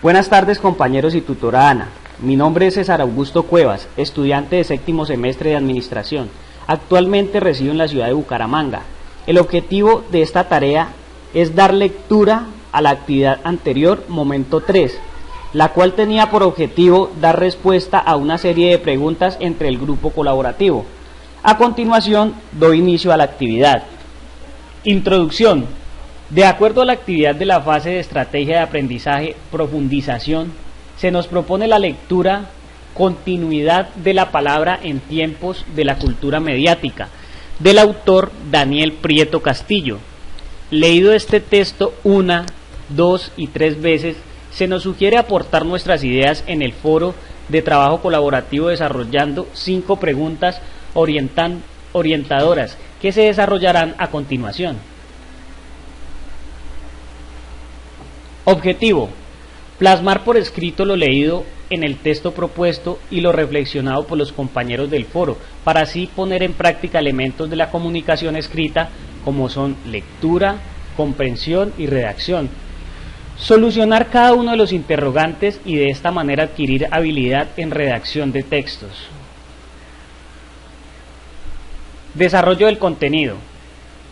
Buenas tardes, compañeros y tutora Ana. Mi nombre es César Augusto Cuevas, estudiante de séptimo semestre de Administración. Actualmente resido en la ciudad de Bucaramanga. El objetivo de esta tarea es dar lectura a la actividad anterior, momento 3, la cual tenía por objetivo dar respuesta a una serie de preguntas entre el grupo colaborativo. A continuación, doy inicio a la actividad. Introducción. De acuerdo a la actividad de la fase de estrategia de aprendizaje, profundización, se nos propone la lectura, continuidad de la palabra en tiempos de la cultura mediática, del autor Daniel Prieto Castillo. Leído este texto 1, 2 y 3 veces, se nos sugiere aportar nuestras ideas en el foro de trabajo colaborativo desarrollando 5 preguntas orientadoras que se desarrollarán a continuación. Objetivo: plasmar por escrito lo leído en el texto propuesto y lo reflexionado por los compañeros del foro, para así poner en práctica elementos de la comunicación escrita como son lectura, comprensión y redacción. Solucionar cada uno de los interrogantes y de esta manera adquirir habilidad en redacción de textos. Desarrollo del contenido.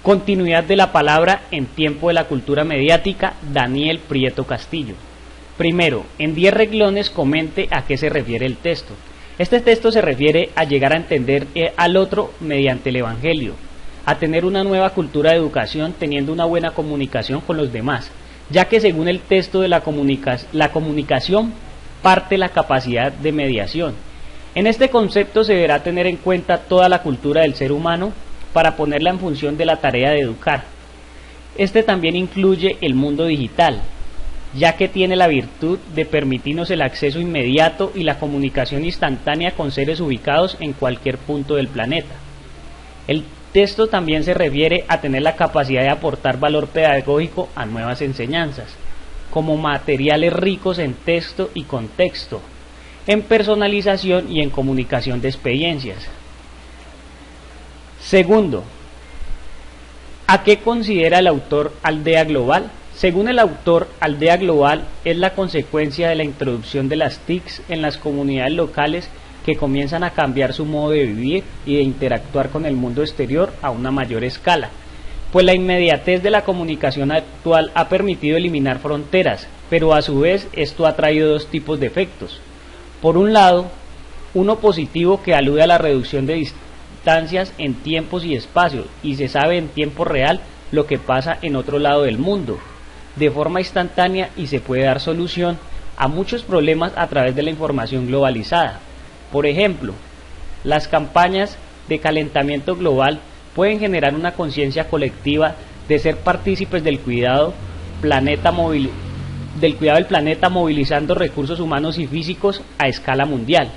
Continuidad de la palabra en tiempo de la cultura mediática, Daniel Prieto Castillo. Primero, en 10 renglones comente a qué se refiere el texto. Este texto se refiere a llegar a entender al otro mediante el Evangelio, a tener una nueva cultura de educación teniendo una buena comunicación con los demás, ya que según el texto de la comunicación parte la capacidad de mediación. En este concepto se deberá tener en cuenta toda la cultura del ser humano para ponerla en función de la tarea de educar. Este también incluye el mundo digital, ya que tiene la virtud de permitirnos el acceso inmediato y la comunicación instantánea con seres ubicados en cualquier punto del planeta. El texto también se refiere a tener la capacidad de aportar valor pedagógico a nuevas enseñanzas, como materiales ricos en texto y contexto, en personalización y en comunicación de experiencias. Segundo, ¿a qué considera el autor aldea global? Según el autor, aldea global es la consecuencia de la introducción de las TICs en las comunidades locales que comienzan a cambiar su modo de vivir y de interactuar con el mundo exterior a una mayor escala, pues la inmediatez de la comunicación actual ha permitido eliminar fronteras, pero a su vez esto ha traído dos tipos de efectos. Por un lado, uno positivo que alude a la reducción de distancias en tiempos y espacios, y se sabe en tiempo real lo que pasa en otro lado del mundo, de forma instantánea, y se puede dar solución a muchos problemas a través de la información globalizada. Por ejemplo, las campañas de calentamiento global pueden generar una conciencia colectiva de ser partícipes del cuidado del planeta, movilizando recursos humanos y físicos a escala mundial.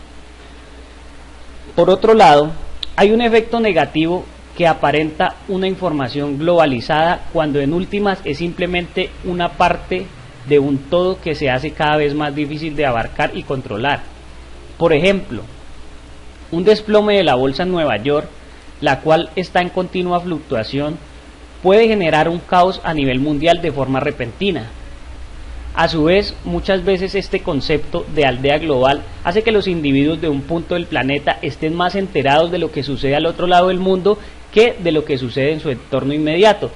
Por otro lado, hay un efecto negativo que aparenta una información globalizada cuando en últimas es simplemente una parte de un todo que se hace cada vez más difícil de abarcar y controlar. Por ejemplo, un desplome de la bolsa en Nueva York, la cual está en continua fluctuación, puede generar un caos a nivel mundial de forma repentina. A su vez, muchas veces este concepto de aldea global hace que los individuos de un punto del planeta estén más enterados de lo que sucede al otro lado del mundo que de lo que sucede en su entorno inmediato.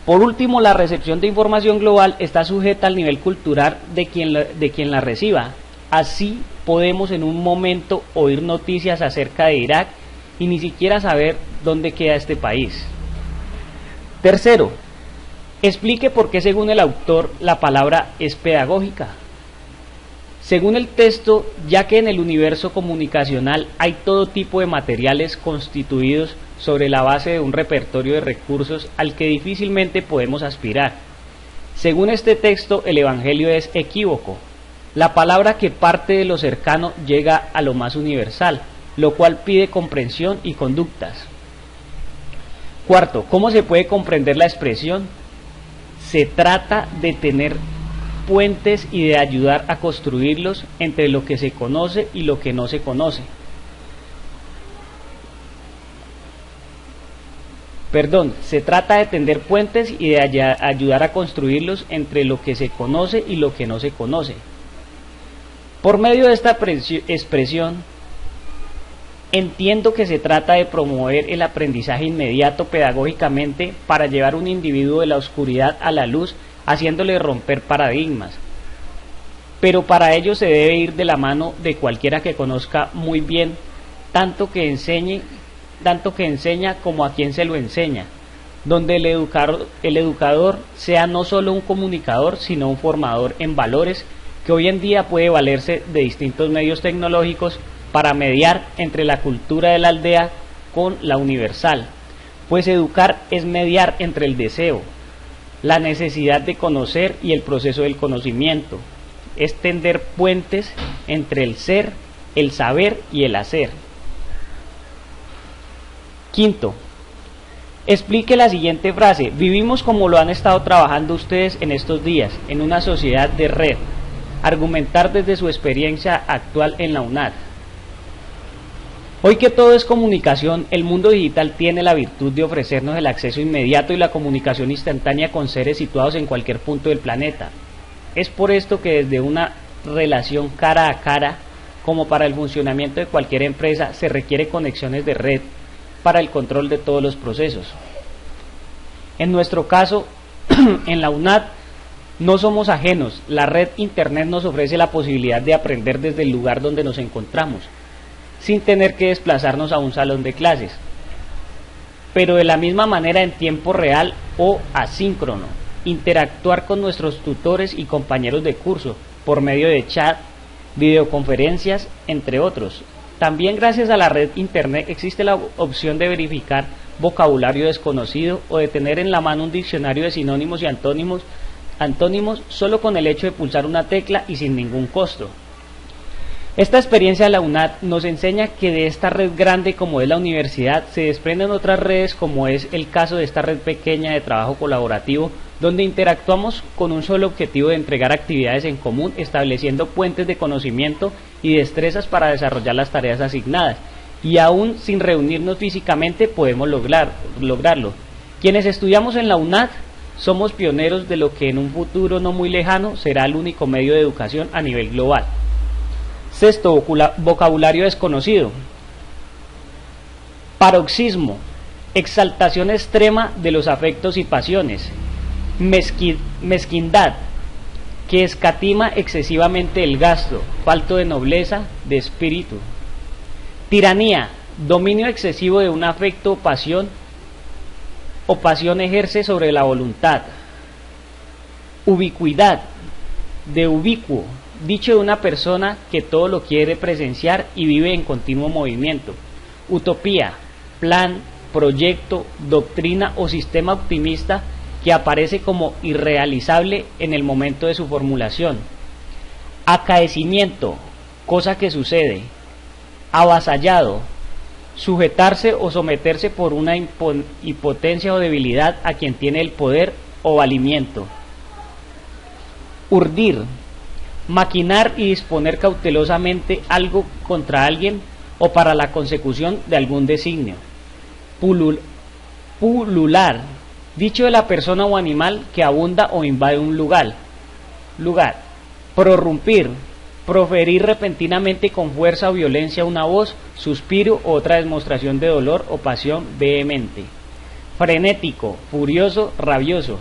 Por último, la recepción de información global está sujeta al nivel cultural de quien la reciba. Así podemos en un momento oír noticias acerca de Irak y ni siquiera saber dónde queda este país. Tercero, explique por qué según el autor la palabra es pedagógica. Según el texto, ya que en el universo comunicacional hay todo tipo de materiales constituidos sobre la base de un repertorio de recursos al que difícilmente podemos aspirar. Según este texto, el Evangelio es equívoco. La palabra que parte de lo cercano llega a lo más universal, lo cual pide comprensión y conductas. Cuarto, ¿cómo se puede comprender la expresión? Se trata de tener puentes y de ayudar a construirlos entre lo que se conoce y lo que no se conoce. Se trata de tender puentes y de ayudar a construirlos entre lo que se conoce y lo que no se conoce. Por medio de esta expresión, entiendo que se trata de promover el aprendizaje inmediato pedagógicamente para llevar un individuo de la oscuridad a la luz, haciéndole romper paradigmas. Pero para ello se debe ir de la mano de cualquiera que conozca muy bien tanto que enseña como a quien se lo enseña, donde el educador sea no solo un comunicador, sino un formador en valores, que hoy en día puede valerse de distintos medios tecnológicos para mediar entre la cultura de la aldea con la universal, pues educar es mediar entre el deseo, la necesidad de conocer y el proceso del conocimiento, es tender puentes entre el ser, el saber y el hacer. Quinto, explique la siguiente frase: vivimos como lo han estado trabajando ustedes en estos días, en una sociedad de red. Argumentar desde su experiencia actual en la UNAD. Hoy que todo es comunicación, el mundo digital tiene la virtud de ofrecernos el acceso inmediato y la comunicación instantánea con seres situados en cualquier punto del planeta. Es por esto que desde una relación cara a cara, como para el funcionamiento de cualquier empresa, se requiere conexiones de red para el control de todos los procesos. En nuestro caso, en la UNAD, no somos ajenos. La red Internet nos ofrece la posibilidad de aprender desde el lugar donde nos encontramos, sin tener que desplazarnos a un salón de clases, pero de la misma manera en tiempo real o asíncrono, interactuar con nuestros tutores y compañeros de curso por medio de chat, videoconferencias, entre otros. También gracias a la red Internet existe la opción de verificar vocabulario desconocido o de tener en la mano un diccionario de sinónimos y antónimos solo con el hecho de pulsar una tecla y sin ningún costo. Esta experiencia de la UNAD nos enseña que de esta red grande como es la universidad se desprenden otras redes, como es el caso de esta red pequeña de trabajo colaborativo, donde interactuamos con un solo objetivo de entregar actividades en común, estableciendo puentes de conocimiento y destrezas para desarrollar las tareas asignadas, y aún sin reunirnos físicamente podemos lograrlo. Quienes estudiamos en la UNAD somos pioneros de lo que en un futuro no muy lejano será el único medio de educación a nivel global. Sexto, vocabulario desconocido. Paroxismo, exaltación extrema de los afectos y pasiones. Mezquindad, que escatima excesivamente el gasto, falto de nobleza de espíritu. Tiranía, dominio excesivo de un afecto o pasión ejerce sobre la voluntad. Ubicuidad, de ubicuo, dicho de una persona que todo lo quiere presenciar y vive en continuo movimiento. Utopía, plan, proyecto, doctrina o sistema optimista que aparece como irrealizable en el momento de su formulación. Acaecimiento, cosa que sucede. Avasallado, sujetarse o someterse por una impotencia o debilidad a quien tiene el poder o valimiento. Urdir, maquinar y disponer cautelosamente algo contra alguien o para la consecución de algún designio. Pulular, dicho de la persona o animal que abunda o invade un lugar. Prorrumpir, proferir repentinamente con fuerza o violencia una voz, suspiro o otra demostración de dolor o pasión vehemente. Frenético, furioso, rabioso.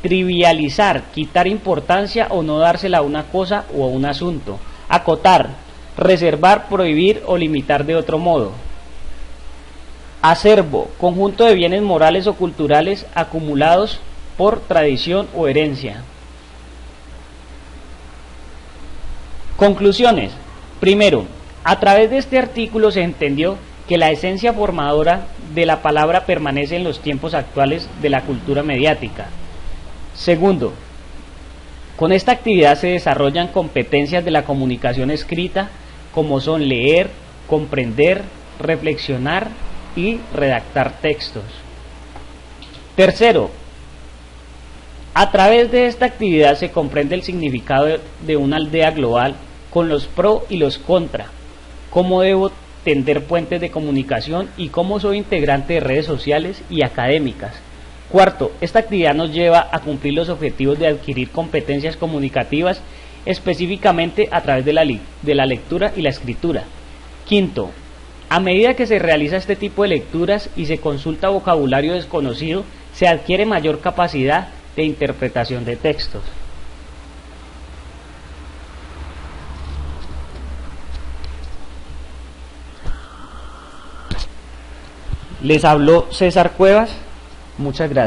Trivializar, quitar importancia o no dársela a una cosa o a un asunto. Acotar, reservar, prohibir o limitar de otro modo. Acervo, conjunto de bienes morales o culturales acumulados por tradición o herencia. Conclusiones. Primero, a través de este artículo se entendió que la esencia formadora de la palabra permanece en los tiempos actuales de la cultura mediática. Segundo, con esta actividad se desarrollan competencias de la comunicación escrita, como son leer, comprender, reflexionar y redactar textos. Tercero, a través de esta actividad se comprende el significado de una aldea global con los pro y los contra, cómo debo tender puentes de comunicación y cómo soy integrante de redes sociales y académicas. Cuarto, esta actividad nos lleva a cumplir los objetivos de adquirir competencias comunicativas específicamente a través de la lectura y la escritura. Quinto, a medida que se realiza este tipo de lecturas y se consulta vocabulario desconocido, se adquiere mayor capacidad de interpretación de textos. Les habló César Cuevas. Muchas gracias.